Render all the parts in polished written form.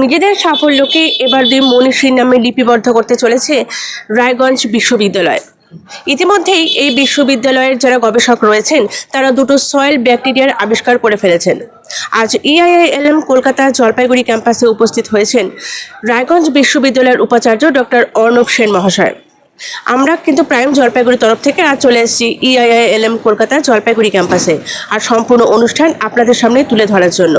নিজেদের সাফল্যকে এবার দুই মনীষীর নামে লিপিবদ্ধ করতে চলেছে রায়গঞ্জ বিশ্ববিদ্যালয়। ইতিমধ্যেই এই বিশ্ববিদ্যালয়ের যারা গবেষক রয়েছেন তারা দুটো সয়েল ব্যাকটেরিয়ার আবিষ্কার করে ফেলেছেন। আজ EIILM কলকাতা জলপাইগুড়ি ক্যাম্পাসে উপস্থিত হয়েছেন রায়গঞ্জ বিশ্ববিদ্যালয়ের উপাচার্য ডক্টর অর্ণব সেন মহাশয়। আমরা কিন্তু প্রাইম জলপাইগুড়ির তরফ থেকে আজ চলে এসেছি EIILM কলকাতা জলপাইগুড়ি ক্যাম্পাসে আর সম্পূর্ণ অনুষ্ঠান আপনাদের সামনে তুলে ধরার জন্য।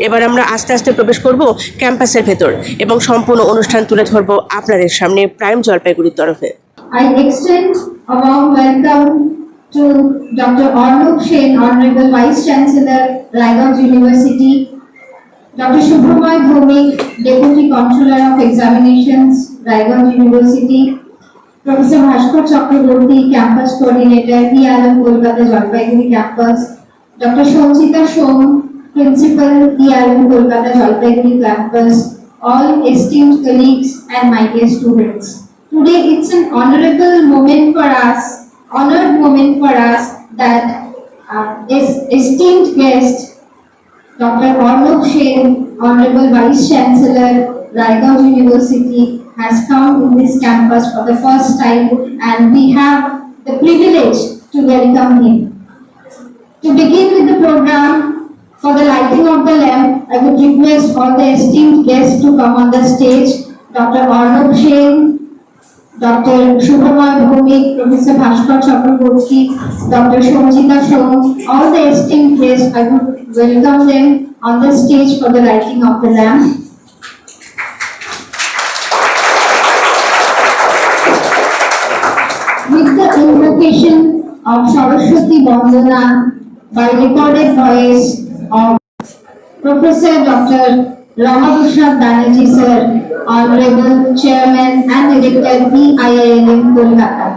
এবার আমরা আস্তে আস্তে প্রবেশ করব ক্যাম্পাসের ভেতর এবং সম্পূর্ণ অনুষ্ঠান তুলে ধরব আপনাদের সামনে প্রাইম জলপাইগুড়ির তরফে। I extend a warm welcome to Dr. Arnob Sen, Honorable Vice Chancellor, Raiganj University, Dr. Shubhamoy Bhomik, Deputy Controller of Examinations, Raiganj University, Professor Bhaskar Chakraborty, Campus Coordinator, EIILM Kolkata Jalpaiguri Campus, Dr. Sanchita Som, Principal, EIILM Kolkata Jalpaiguri Campus, all esteemed colleagues and my dear students. Today it's an honored moment for us that esteemed guest Dr. Arnob Sen, Honorable Vice Chancellor, Raiganj University, has come in this campus for the first time, and we have the privilege to welcome him. To begin with the program, for the lighting of the lamp, I would request all the esteemed guests to come on the stage. Dr. Arnob Sen, Dr. Shubhamoy Bhomik, Professor Bhaskar Chakraborty, Dr. Sanchita Som, all the esteemed guests, I would welcome them on the stage for the lighting of the lamp. With the invocation of Saraswati Vandana by recorded voice of Professor Dr. Ramakrishna Banerjee Sir, Honorable Chairman and Director EIILM Kolkata.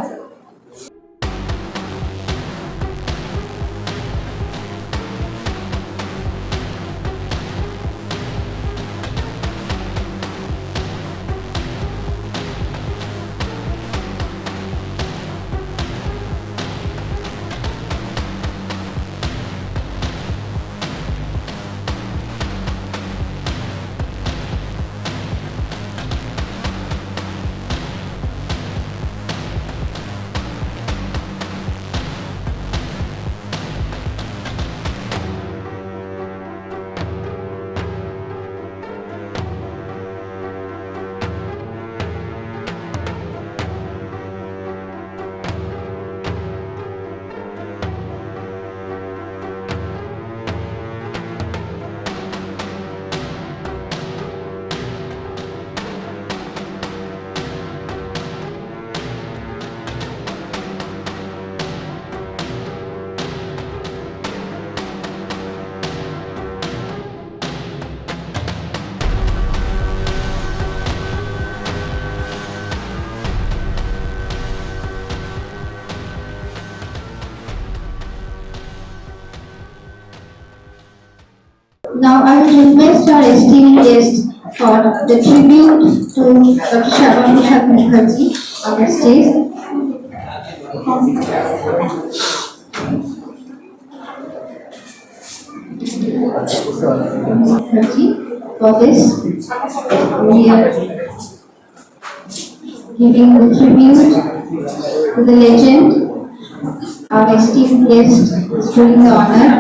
Now I will request our esteemed guest for the tribute to Dr. Shyama Prasad Mukherjee on the stage. Mukherjee, for this we are giving the tribute to the legend. Our esteemed guest is doing the honor.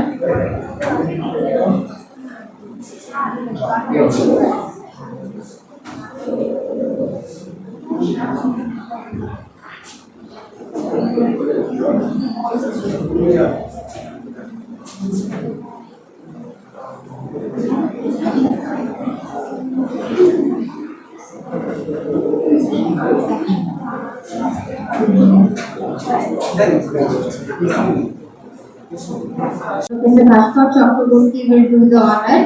Professor Bhaskar Chakraborty will do the honor.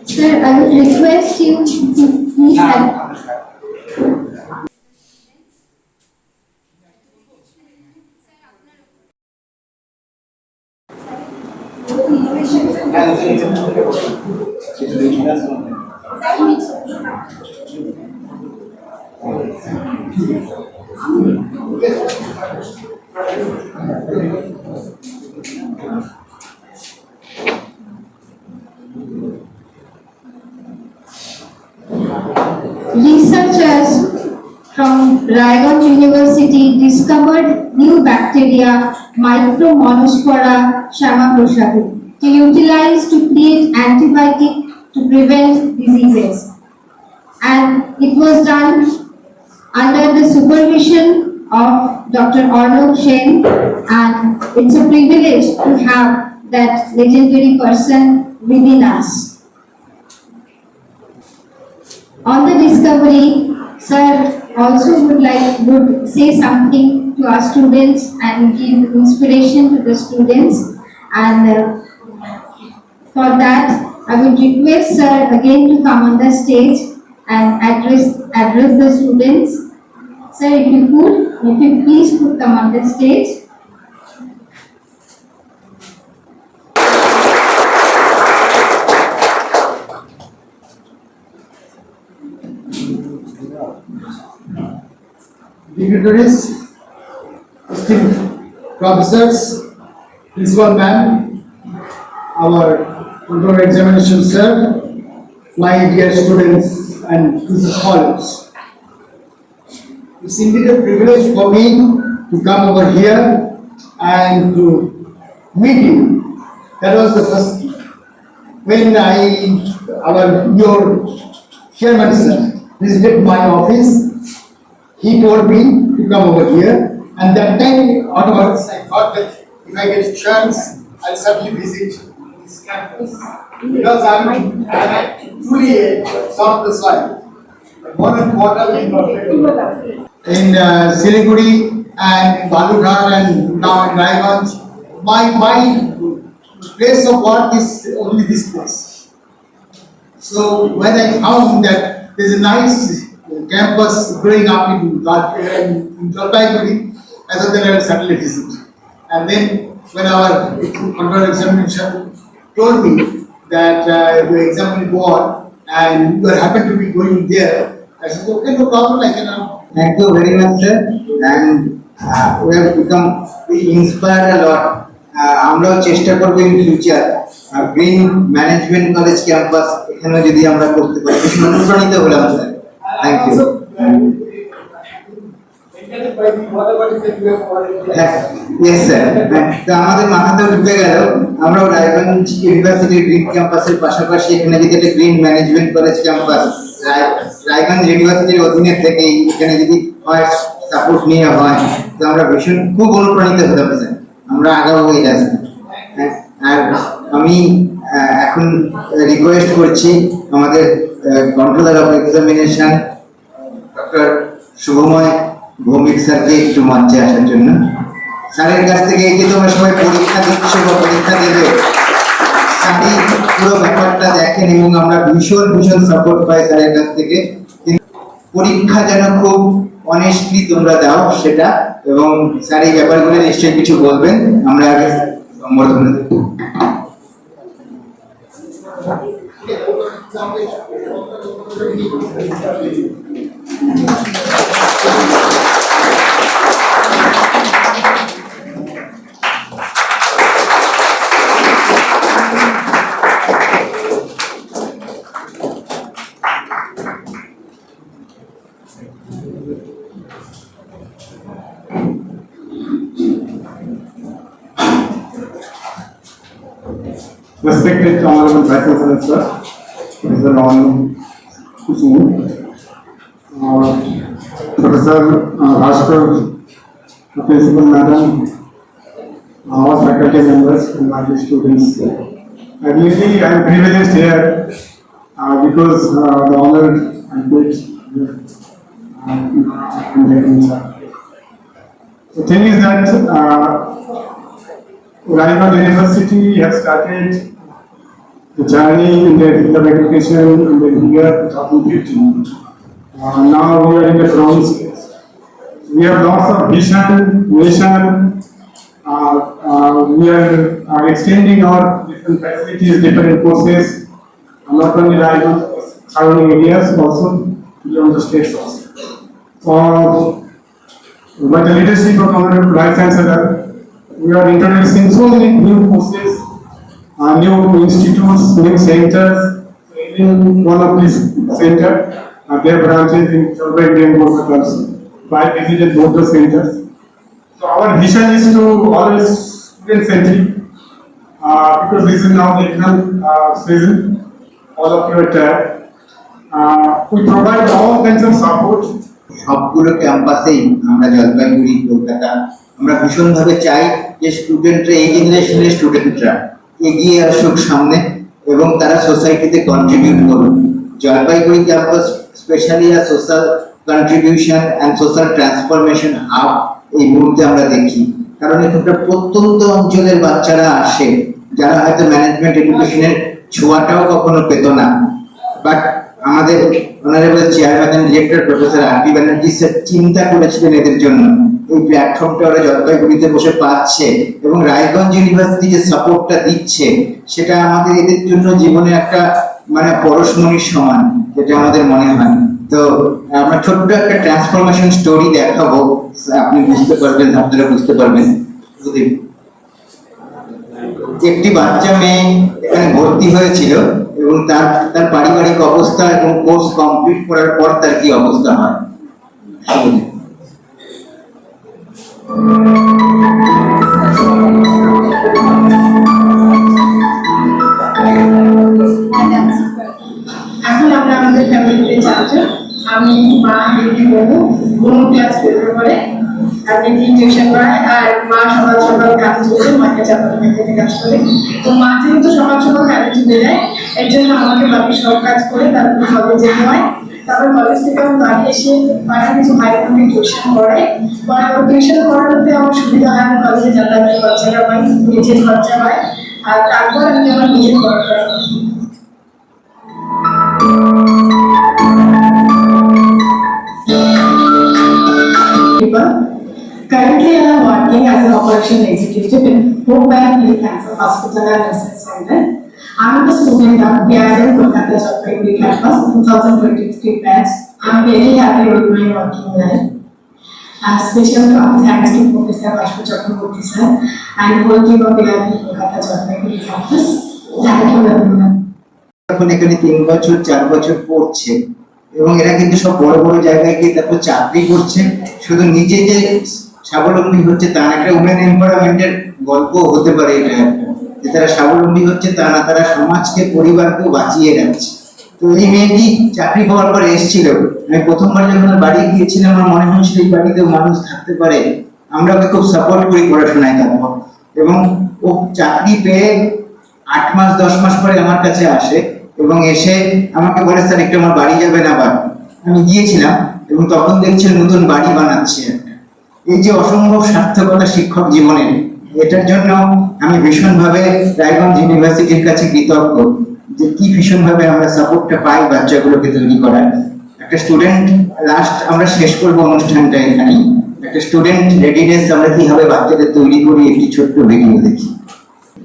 Sir, I would request you to please help. Researchers from Raiganj University discovered new bacteria, Micromonospora shammaproshapi, to utilize to create antibiotic to prevent diseases. And it was done under the supervision of Dr. Arnob Sen, and it's a privilege to have that legendary person within us. On the discovery, sir also would say something to our students and give inspiration to the students. And for that, I would request sir again to come on the stage and address the students. Sir, if you please could come on the stage. Dignitaries, esteemed professors, principal ma'am, our control examination sir, my dear students and business scholars. It's indeed a privilege for me to come over here and to meet you. That was the first thing. When your chairman sir visited my office, he told me to come over here, and that time onwards I thought that if I get a chance, I'll certainly visit this campus because I'm truly a son of the soil. Born and brought up in Siliguri and Baludhar and now in Raiganj. My place of work is only this place. So when I found that there's a nice campus growing up in Jalpaiguri, I thought that I will certainly visit. And then when our control examination told me that the exam will go on and you happen to be going there, I said, okay, no problem, I can. Thank you very much, sir. And we have become inspired a lot. আমরাও চেষ্টা করব in future green management college campus এখানে যদি আমরা করতে পারি বেশ অনুপ্রাণিত হলাম sir thank you yes sir তো আমাদের মাথাতে ঢুকে গেল আমরাও রায়গঞ্জ ইউনিভার্সিটির গ্রিন ক্যাম্পাসের পাশাপাশি এখানে যদি একটা green management college campus Raiganj ইউনিভার্সিটির অধীনে থেকে এখানে যদি হয় সাপোর্ট নিয়ে হয় তো আমরা ভীষণ খুব অনুপ্রাণিত হতাম স্যার আমরা আগাও হয়ে যাচ্ছি আর আমি এখন রিকোয়েস্ট করছি আমাদের controller of examination doctor Shubhamoy Bhowmick স্যারকে একটু মঞ্চে আসার জন্য স্যারের কাছ থেকে এই যে তোমরা সবাই পরীক্ষা দিচ্ছ বা পরীক্ষা দেবে স্যারই পুরো ব্যাপারটা দেখেন এবং আমরা ভীষণ সাপোর্ট পাই স্যারের কাছ থেকে পরীক্ষা যেন খুব অনেস্টলি তোমরা দাও সেটা এবং স্যার এই ব্যাপারগুলো নিশ্চয়ই কিছু বলবেন আমরা আগে সম্বোধনা দেব Respected Honorable Vice Chancellor, sir, Mr. Ron Kusun, Professor Rashkar the principal madam, our faculty members, and my students. I am privileged here because the honor I get the thing is that Rajasthan University has started the journey in the education in the year 2015. Now we are in the ground space. We have lots of vision, mission. We are extending our different facilities, different courses, not only Rajasthan, surrounding areas, also beyond the states also. By the leadership of Honorable Vice Chancellor, we are introducing so many new courses, new institutes, new centers. In one of these centers, their branches in Chalbai and Kolkata. I visited both the centers. So our vision is to always student-centric, because this is now the exam season. All of you are tired. We provide all kinds of support. সবগুলো ক্যাম্পাসেই আমরা জলপাইগুড়ি কলকাতা আমরা ভীষণভাবে চাই যে স্টুডেন্টরা এই জেনারেশনের স্টুডেন্টরা এগিয়ে আসুক সামনে এবং তারা সোসাইটিতে কন্ট্রিবিউট করুক। Jalpaiguri campus specially a social contribution and social transformation hub এই মুহূর্তে আমরা দেখি, কারণ এখানটা প্রত্যন্ত অঞ্চলের বাচ্চারা আসে যারা হয়তো ম্যানেজমেন্ট এডুকেশনের ছোঁয়াটাও কখনো পেত না, বাট আমাদের honourable chairman and director professor R P. Banerjee sir চিন্তা করেছিলেন এদের জন্য। এই প্ল্যাটফর্মটা ওরা জলপাইগুড়িতে বসে পাচ্ছে এবং রায়গঞ্জ ইউনিভার্সিটি যে সাপোর্টটা দিচ্ছে সেটা আমাদের এদের জন্য জীবনে একটা মানে পরশমণির সমান, যেটা আমাদের মনে হয়। তো আমরা ছোট্ট একটা ট্রান্সফরমেশন স্টোরি দেখাবো, আপনি বুঝতে পারবেন, আপনারা বুঝতে পারবেন। একটি বাচ্চা মেয়ে এখানে ভর্তি হয়েছিল এবং তার পারিবারিক অবস্থা এবং কোর্স কমপ্লিট করার পর তার কি অবস্থা হয়। এখন আমরা আমাদের ফ্যামিলিতে চারজন, আমি মা দিদি বোন ক্লাস 12 পরে আর দিদি টিউশন পড়ায় আর মা সকাল সকাল কাজ চলে মাকে চাপাতে কাজ করে। তো মা যেহেতু সকাল সকাল কাজে চলে যায় এর জন্য আমাকে বাকি সব কাজ করে তারপর কলেজে হয়। তারপর কলেজ থেকে আমি বাড়ি এসে বাড়ি কিছু ভাই বোনকে টিউশন পড়াই। টিউশন পড়াতে আমার সুবিধা হয়, আমি কলেজে যাতায়াতের খরচাটা পাই, নিজের খরচা হয়, আর তারপর আমি আমার নিজের পড়াশোনা করি। Currently, I am working as an operation executive in Hopebank Cancer Hospital and Research Center. I am a student of BIM Kolkata Jolpaiguri campus 2023 batch. I am very happy with my working life. Special thanks to Professor Ashwin Chakraborty sir and whole team of BIM Kolkata Jolpaiguri campus. Thank you everyone. এখন এখানে 3 বছর 4 বছর পড়ছে এবং এরা কিন্তু সব বড় বড় জায়গায় গিয়ে তারপর চাকরি করছে। শুধু নিজে যে স্বাবলম্বী হচ্ছে তা না, একটা উমেন এমপাওয়ারমেন্টের গল্প হতে পারে এটা একটা, যে তারা স্বাবলম্বী হচ্ছে তা না, তারা সমাজকে পরিবারকেও বাঁচিয়ে রাখছে। তো এই মেয়েটি চাকরি পাওয়ার পরে এসেছিল, আমি প্রথমবার যখন বাড়ি গিয়েছিলাম আমার মনে হচ্ছিল এই বাড়িতেও মানুষ থাকতে পারে, আমরা ওকে খুব সাপোর্ট করি পড়াশোনায় তারপর। এবং ও চাকরি পেয়ে 8 মাস 10 মাস পরে আমার কাছে আসে এবং এসে আমাকে বলে স্যার একটু আমার বাড়ি যাবেন আবার। আমি গিয়েছিলাম এবং তখন দেখছি নতুন বাড়ি বানাচ্ছে একটা। এই যে অসম্ভব সার্থকতা শিক্ষক জীবনের, এটার জন্য আমি ভীষণভাবে রায়গঞ্জ ইউনিভার্সিটির কাছে কৃতজ্ঞ যে কি ভীষণভাবে আমরা সাপোর্টটা পাই বাচ্চাগুলোকে তৈরি করার। একটা স্টুডেন্ট লাস্ট আমরা শেষ করবো অনুষ্ঠানটা এখানে, একটা স্টুডেন্ট রেডিনেস আমরা কিভাবে বাচ্চাদের তৈরি করি একটি ছোট্ট ভিডিও দেখি।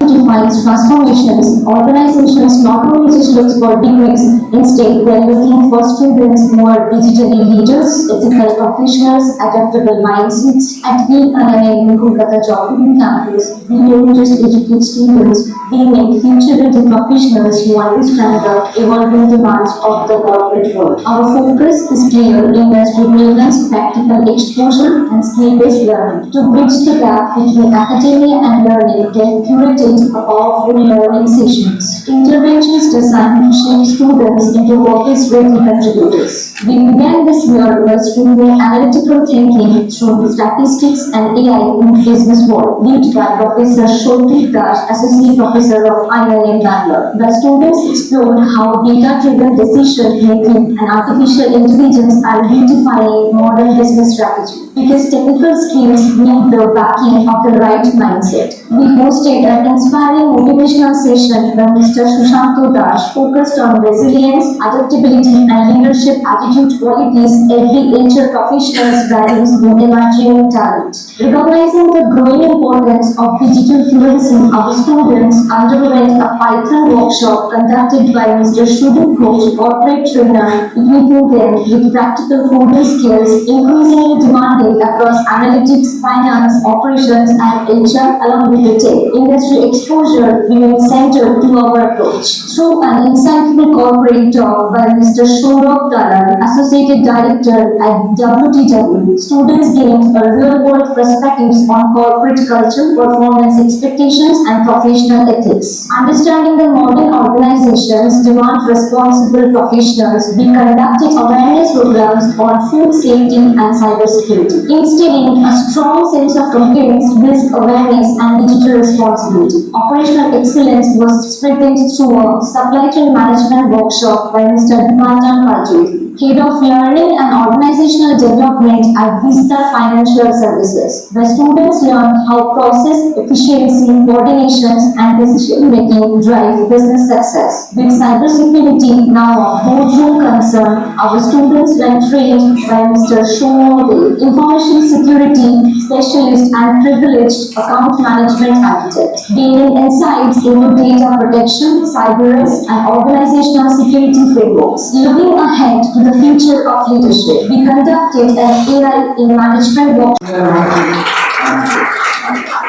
Defines transformations. Organizations not only just look for degrees, instead they're looking for students who are digitally leaders, ethical professionals, adaptable mindsets. At BIM Kolkata Jolpaiguri campus, we don't just educate students, we make future-ready professionals who understand the evolving demands of the corporate world. Our focus is clear: industry relevance, practical exposure, and skill-based learning. To bridge the gap between academia and learning, then curated a powerful learning sessions. Interventions designed to shape students into purpose-driven contributors. We began this year by streaming analytical thinking through statistics and AI in business world, led by Professor Shoti Das, Associate Professor of IIM Bangalore. The students explored how data-driven decision making and artificial intelligence are redefining modern business strategy. Because technical skills need the backing of the right mindset. We hosted an inspiring motivational session where Mr. Shushanto Das focused on resilience, adaptability, and leadership attitude qualities every HR professional's values in emerging talent. Recognizing the growing importance of digital fluency, our students underwent a Python workshop conducted by Mr. Shubham Ghosh, corporate trainer, equipping them with practical coding skills, increasingly demanding across analytics, finance, operations, and HR, along with the tech. Industry exposure remains central to our approach. Through an insightful corporate talk by Mr. Shourabh Dalal, Associate Director at WTW, students gained a real-world perspectives on corporate culture, performance expectations, and professional ethics. Understanding the modern organizations demand responsible professionals, we conducted awareness programs on food safety and cybersecurity, instilling a strong sense of compliance, risk awareness, and digital responsibility. Operational excellence was strengthened through a supply chain management workshop by Mr. Dipanjan Raju, Head of Learning and Organizational Development at Vista Financial Services. The students learned how process efficiency, coordinations, and decision-making drive business success. With cybersecurity now a boardroom concern, our students were trained by Mr. Shomode, Information Security Specialist and Privileged Account Management Architect, gaining insights into data protection, cyber risk, and organizational security frameworks. Looking ahead to the future of leadership, we conducted an AI in management workshop.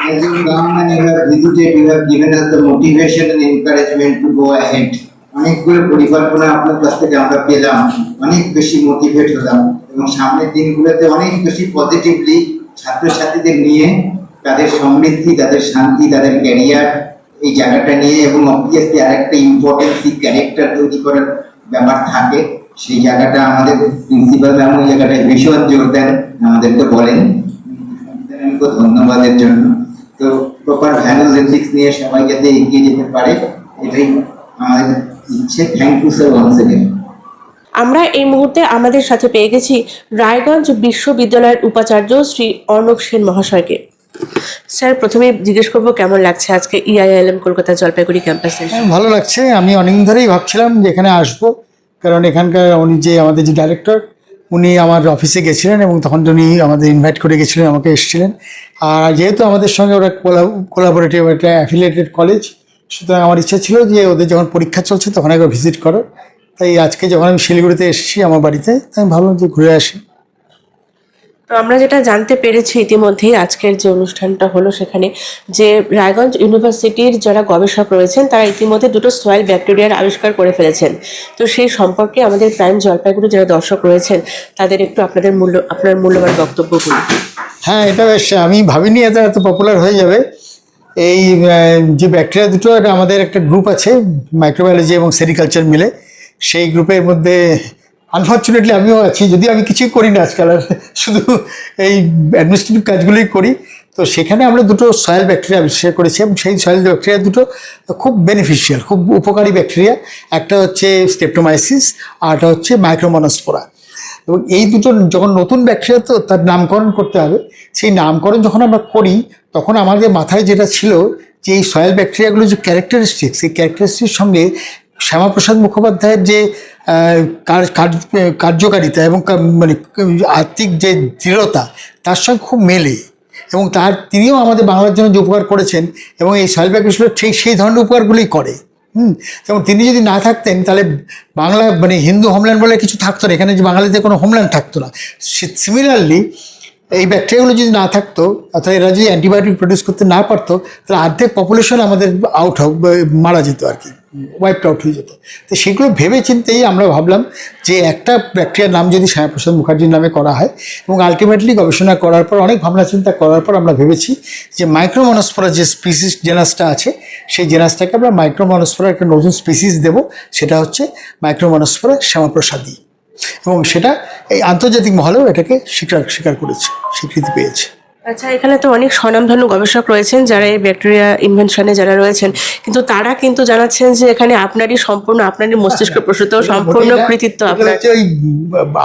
As you come and you have visited, you have given us the motivation and encouragement to go ahead. অনেকগুলো পরিকল্পনা আপনার কাছ থেকে আমরা পেলাম, অনেক বেশি motivate হলাম এবং সামনের দিনগুলোতে অনেক বেশি পজিটিভলি ছাত্রছাত্রীদের নিয়ে তাদের সমৃদ্ধি, তাদের শান্তি, তাদের ক্যারিয়ার এই জায়গাটা নিয়ে এবং অবভিয়াসলি আরেকটা ইম্পর্টেন্সি ক্যারেক্টার তৈরি করার ব্যাপার থাকে, সেই জায়গাটা আমাদের প্রিন্সিপাল ম্যাম ওই জায়গাটায় ভীষণ জোর দেন, আমাদেরকে বলেন ধন্যবাদের জন্য। তো প্রপার ভ্যালুস এথিক্স নিয়ে সবাই যাতে এগিয়ে যেতে পারে এটাই আমাদের ইচ্ছে। Thank you sir once again. আমরা এই মুহূর্তে আমাদের সাথে পেয়ে গেছি রায়গঞ্জ বিশ্ববিদ্যালয়ের উপাচার্য শ্রী অর্ণব সেন মহাশয়কে। স্যার, প্রথমে জিজ্ঞেস করবো কেমন লাগছে আজকে EIILM কলকাতা জলপাইগুড়ি ক্যাম্পাসে? ভালো লাগছে। আমি অনেকদিন ধরেই ভাবছিলাম যে এখানে আসবো, কারণ এখানকার উনি যে আমাদের যে ডাইরেক্টর উনি আমার অফিসে গেছিলেন এবং তখন উনি আমাদের ইনভাইট করে গেছিলেন, আমাকে এসেছিলেন। আর যেহেতু আমাদের সঙ্গে ওরা কোলাবোরেটিভ একটা অ্যাফিলিয়েটেড কলেজ, সুতরাং আমার ইচ্ছা ছিল যে ওদের যখন পরীক্ষা চলছে তখন একবার ভিজিট করো। তাই আজকে যখন আমি শিলিগুড়িতে এসেছি আমার বাড়িতে, তাই আমি ভাবলাম যে ঘুরে আসি। তো আমরা যেটা জানতে পেরেছি ইতিমধ্যেই আজকের যে অনুষ্ঠানটা হলো সেখানে যে রায়গঞ্জ ইউনিভার্সিটির যারা গবেষক রয়েছেন তারা ইতিমধ্যে দুটো সয়েল ব্যাকটেরিয়ার আবিষ্কার করে ফেলেছেন। তো সেই সম্পর্কে আমাদের প্রাইম জলপাইগুড়ি যারা দর্শক রয়েছেন তাদের একটু আপনার মূল্যবান বক্তব্য বলুন। হ্যাঁ, এটা বেশ, আমি ভাবিনি এত পপুলার হয়ে যাবে। এই যে ব্যাকটেরিয়া দুটো, এটা আমাদের একটা গ্রুপ আছে মাইক্রোবায়োলজি এবং সেরিকালচার মিলে, সেই গ্রুপের মধ্যে আনফর্চুনেটলি আমিও আছি, যদিও আমি কিছুই করি না আজকাল, আর শুধু এই অ্যাডমিনিস্ট্রেটিভ কাজগুলোই করি। তো সেখানে আমরা দুটো সয়েল ব্যাকটেরিয়া আবিষ্কার করেছি এবং সেই সয়েল ব্যাকটেরিয়া দুটো খুব বেনিফিশিয়াল, খুব উপকারী ব্যাকটেরিয়া। একটা হচ্ছে স্টেপটোমাইসিস আর একটা হচ্ছে মাইক্রোমোনোস্পোরা। এবং এই দুটো যখন নতুন ব্যাকটেরিয়া, তো তার নামকরণ করতে হবে। সেই নামকরণ যখন আমরা করি তখন আমাদের মাথায় যেটা ছিল যে এই সয়েল ব্যাকটেরিয়াগুলো যে ক্যারেক্টারিস্টিক্স, সেই ক্যারেক্টারিস্টিক্সের সঙ্গে শ্যামাপ্রসাদ মুখোপাধ্যায়ের যে কার্যকারিতা এবং মানে আর্থিক যে দৃঢ়তা তার সঙ্গে খুব মেলে, এবং তিনিও আমাদের বাংলার জন্য যে উপকার করেছেন এবং এই সয়েল ব্যাকটেরিয়াগুলো ঠিক সেই ধরনের উপকারগুলোই করে। যেমন তিনি যদি না থাকতেন তাহলে বাংলা মানে হিন্দু হোমল্যান্ড বলে কিছু থাকতো না, এখানে যে বাঙালিতে কোনো হোমল্যান্ড থাকতো না। সিমিলারলি এই ব্যাকটেরিয়াগুলো যদি না থাকতো, অর্থাৎ এরা যদি অ্যান্টিবায়োটিক প্রডিউস করতে না পারতো, তাহলে অর্ধেক পপুলেশন আমাদের মারা যেত আর কি, ওয়াইপড আউট হয়ে যেত। তো সেগুলো ভেবে চিন্তেই আমরা ভাবলাম যে একটা ব্যাকটেরিয়ার নাম যদি শ্যামাপ্রসাদ মুখার্জির নামে করা হয়, এবং আলটিমেটলি গবেষণা করার পর, অনেক ভাবনা চিন্তা করার পর আমরা ভেবেছি যে মাইক্রোমনোস্পোরা যে স্পিসিস জেনাসটা আছে, সেই জেনাসটাকে আমরা মাইক্রোমনোস্পোরা একটা নতুন স্পিসিস দেব, সেটা হচ্ছে মাইক্রোমনোস্পোরা শ্যামাপ্রসাদী, এবং সেটা এই আন্তর্জাতিক মহলেও এটাকে স্বীকার করেছে, স্বীকৃতি পেয়েছে। আচ্ছা, এখানে তো অনেক স্বনামধন্য গবেষক রয়েছেন যারা এই ব্যাকটেরিয়া ইনভেনশনে যারা রয়েছেন, কিন্তু তারা কিন্তু জানাচ্ছেন যে এখানে আপনারই মস্তিষ্ক প্রসূত সম্পূর্ণ কৃতিত্ব এটা আপনার। হচ্ছে ওই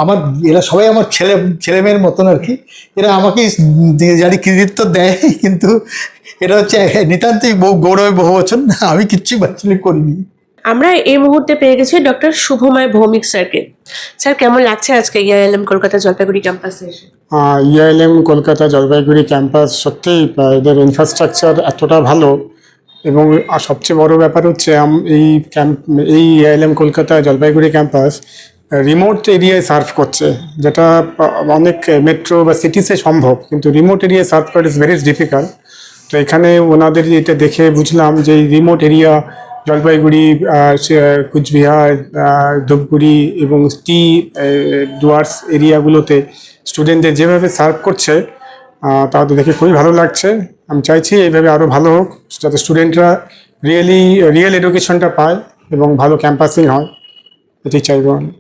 আমার, এরা সবাই আমার ছেলেমেয়ের মতন আর কি, এরা আমাকেই জানি কৃতিত্ব দেয়, কিন্তু এটা হচ্ছে নিতান্তই গৌরবে বহু বচন, আমি কিচ্ছু অ্যাকচুয়ালি করিনি। আমরা এই মুহূর্তে পেয়ে গেছি ডক্টর শুভময় ভৌমিক স্যারকে। স্যার, কেমন লাগছে আজকে ইআইএলএম কলকাতা জলপাইগুড়ি ক্যাম্পাসে এসে? ইআইএলএম কলকাতা জলপাইগুড়ি ক্যাম্পাস সত্যিই এদের ইনফ্রাস্ট্রাকচার এতটা ভালো, এবং সবচেয়ে বড় ব্যাপার হচ্ছে এই ইআইএলএম কলকাতা জলপাইগুড়ি ক্যাম্পাস রিমোট এরিয়ায় সার্ভ করছে, যেটা অনেক মেট্রো বা সিটিসে সম্ভব, কিন্তু রিমোট এরিয়ায় সার্ভ করা ইজ ভেরি ডিফিকাল্ট। তো এখানে ওনাদের এটা দেখে বুঝলাম যে রিমোট এরিয়া জলপাইগুড়ি, কুচবিহার, ধূপগুড়ি এবং ডুয়ার্স এরিয়াগুলোতে স্টুডেন্টদের যেভাবে সার্ভ করছে তাদের দেখে খুবই ভালো লাগছে। আমি চাইছি এইভাবে আরও ভালো হোক, যাতে স্টুডেন্টরা রিয়েল এডুকেশনটা পায় এবং ভালো ক্যাম্পাসিং হয়, এটাই চাইব আমি।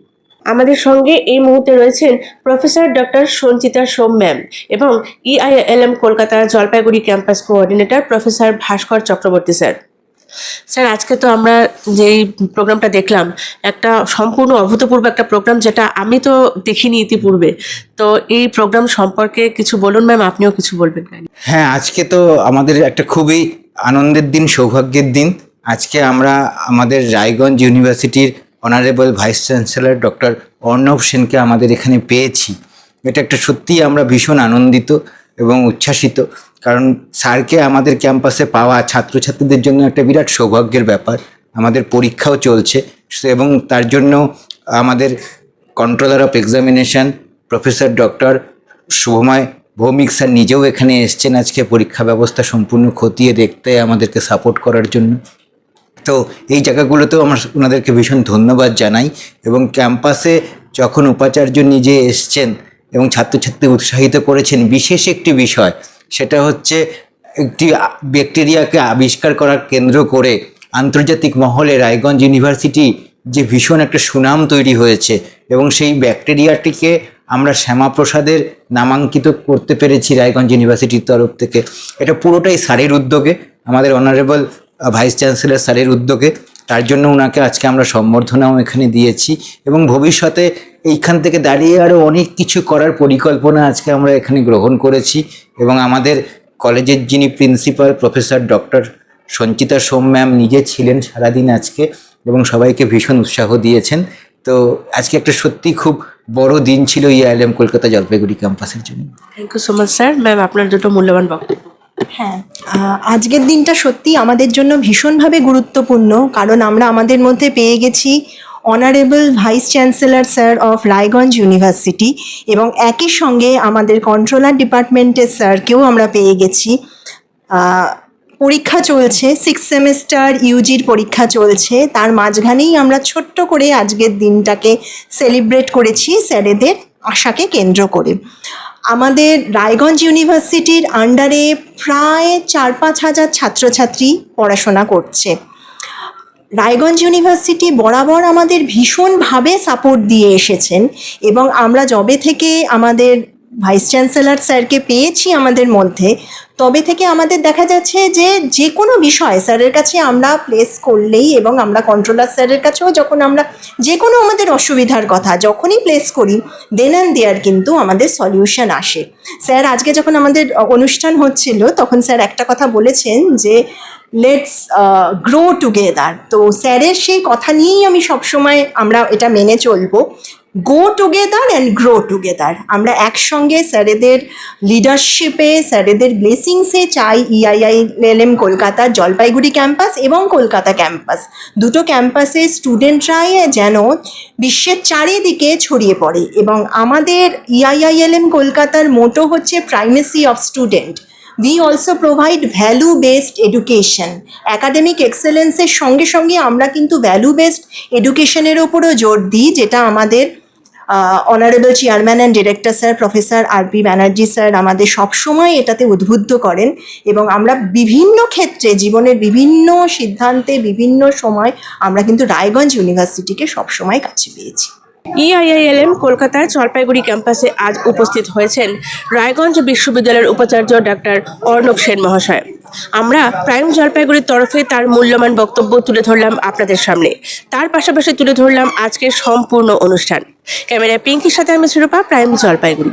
আমাদের সঙ্গে এই মুহূর্তে রয়েছেন professor doctor Sanchita Som ma'am এবং EILM Kolkata Jalpaiguri campus coordinator professor Bhaskar Chakraborty sir. Sir, আজকে তো আমরা যেই প্রোগ্রামটা দেখলাম, একটা সম্পূর্ণ অভূতপূর্ব একটা প্রোগ্রাম, যেটা আমি তো দেখিনি ইতিপূর্বে। তো এই প্রোগ্রাম সম্পর্কে কিছু বলুন ম্যাম, আপনিও কিছু বলবেন। হ্যাঁ, আজকে তো আমাদের একটা খুবই আনন্দের দিন, সৌভাগ্যের দিন। আজকে আমরা আমাদের রায়গঞ্জ ইউনিভার্সিটির honourable vice chancellor doctor Arnab সেনকে আমাদের এখানে পেয়েছি। এটা একটা সত্যিই আমরা ভীষণ আনন্দিত এবং উচ্ছ্বাসিত, কারণ স্যারকে আমাদের ক্যাম্পাসে পাওয়া ছাত্রছাত্রীদের জন্য একটা বিরাট সৌভাগ্যের ব্যাপার। আমাদের পরীক্ষাও চলছে, এবং তার জন্য আমাদের controller of examination professor doctor Shubhamoy Bhowmick sir নিজেও এখানে এসছেন আজকে পরীক্ষা ব্যবস্থা সম্পূর্ণ খতিয়ে দেখতে, আমাদেরকে সাপোর্ট করার জন্য। তো এই জায়গাগুলোতেও আমরা ওনাদেরকে ভীষণ ধন্যবাদ জানাই। এবং ক্যাম্পাসে যখন উপাচার্য নিজে এসছেন এবং ছাত্রছাত্রী উৎসাহিত করেছেন, বিশেষ একটি বিষয়, সেটা হচ্ছে একটি ব্যাকটেরিয়াকে আবিষ্কার করার কেন্দ্র করে আন্তর্জাতিক মহলে রায়গঞ্জ ইউনিভার্সিটি যে ভীষণ একটা সুনাম তৈরি হয়েছে, এবং সেই ব্যাকটেরিয়াটিকে আমরা শ্যামাপ্রসাদের নামাঙ্কিত করতে পেরেছি রায়গঞ্জ ইউনিভার্সিটির তরফ থেকে। এটা পুরোটাই স্যারের উদ্যোগে, আমাদের অনারেবল ভাইস চ্যান্সেলর স্যারের উদ্যোগে। তার জন্য ওনাকে আজকে আমরা সম্বর্ধনাও এখানে দিয়েছি, এবং ভবিষ্যতে এইখান থেকে দাঁড়িয়ে আরও অনেক কিছু করার পরিকল্পনা আজকে আমরা এখানে গ্রহণ করেছি। এবং আমাদের কলেজের যিনি principal professor doctor Sanchita Som ma'am নিজে ছিলেন সারাদিন আজকে, এবং সবাইকে ভীষণ উৎসাহ দিয়েছেন। তো আজকে একটা সত্যি খুব বড় দিন ছিল ইআইএলএম কলকাতা জলপাইগুড়ি ক্যাম্পাসের জন্য। Thank you so much sir. Ma'am, আপনার দুটো মূল্যবান বক্তব্য। হ্যাঁ, আজকের দিনটা সত্যি আমাদের জন্য ভীষণভাবে গুরুত্বপূর্ণ, কারণ আমরা আমাদের মধ্যে পেয়ে গেছি honourable vice chancellor sir of Raiganj university, এবং একই সঙ্গে আমাদের কন্ট্রোলার ডিপার্টমেন্টের স্যারকেও আমরা পেয়ে গেছি। পরীক্ষা চলছে, 6th সেমেস্টার ইউজির পরীক্ষা চলছে, তার মাঝখানেই আমরা ছোট্ট করে আজকের দিনটাকে সেলিব্রেট করেছি স্যারেদের আশাকে কেন্দ্র করে। আমাদের রায়গঞ্জ ইউনিভার্সিটির আন্ডারে প্রায় 4-5 হাজার ছাত্রছাত্রী পড়াশোনা করছে। রায়গঞ্জ ইউনিভার্সিটি বরাবর আমাদের ভীষণভাবে সাপোর্ট দিয়ে এসেছেন, এবং আমরা যবে থেকে আমাদের ভাইস চ্যান্সেলর স্যারকে পেয়েছি আমাদের মধ্যে, তবে থেকে আমাদের দেখা যাচ্ছে যে যে কোনো বিষয় স্যারের কাছে আমরা প্লেস করলেই, এবং আমরা কন্ট্রোলার স্যারের কাছেও যখন আমরা যে কোনো আমাদের অসুবিধার কথা যখনই প্লেস করি, দেন অ্যান্ড দেয়ার কিন্তু আমাদের সলিউশন আসে। স্যার আজকে যখন আমাদের অনুষ্ঠান হচ্ছিল, তখন স্যার একটা কথা বলেছেন যে লেটস গ্রো টুগেদার। তো স্যারের সেই কথা নিয়েই আমি সবসময় আমরা এটা মেনে চলবো, go together and grow together. আমরা একসঙ্গে স্যারেদের লিডারশিপে, স্যারেদের ব্লেসিংসে চাই ইআইআইএলএম কলকাতার জলপাইগুড়ি ক্যাম্পাস এবং কলকাতা ক্যাম্পাস, দুটো ক্যাম্পাসে স্টুডেন্টরাই যেন বিশ্বের চারিদিকে ছড়িয়ে পড়ে। এবং আমাদের ইআইআইএলএম কলকাতার মোটো হচ্ছে primacy of student, we also provide value based education. Academic এক্সেলেন্সের সঙ্গে সঙ্গে আমরা কিন্তু ভ্যালু বেসড এডুকেশনের ওপরও জোর দিই, যেটা আমাদের honourable chairman and director sir professor R P. Banerjee sir আমাদের সবসময় এটাতে উদ্বুদ্ধ করেন, এবং আমরা বিভিন্ন ক্ষেত্রে জীবনের বিভিন্ন সিদ্ধান্তে বিভিন্ন সময় আমরা কিন্তু রায়গঞ্জ ইউনিভার্সিটিকে সবসময় কাছে পেয়েছি। EIILM কলকাতার জলপাইগুড়ি ক্যাম্পাসে আজ উপস্থিত হয়েছেন রায়গঞ্জ বিশ্ববিদ্যালয়ের উপাচার্য ডাক্তার অর্ণব সেন মহাশয়। আমরা প্রাইম জলপাইগুড়ির তরফে তার মূল্যবান বক্তব্য তুলে ধরলাম আপনাদের সামনে। তার পাশাপাশি তুলে ধরলাম আজকের সম্পূর্ণ অনুষ্ঠান। ক্যামেরায় পিঙ্কির সাথে আমি শিরোপা, প্রাইম জলপাইগুড়ি।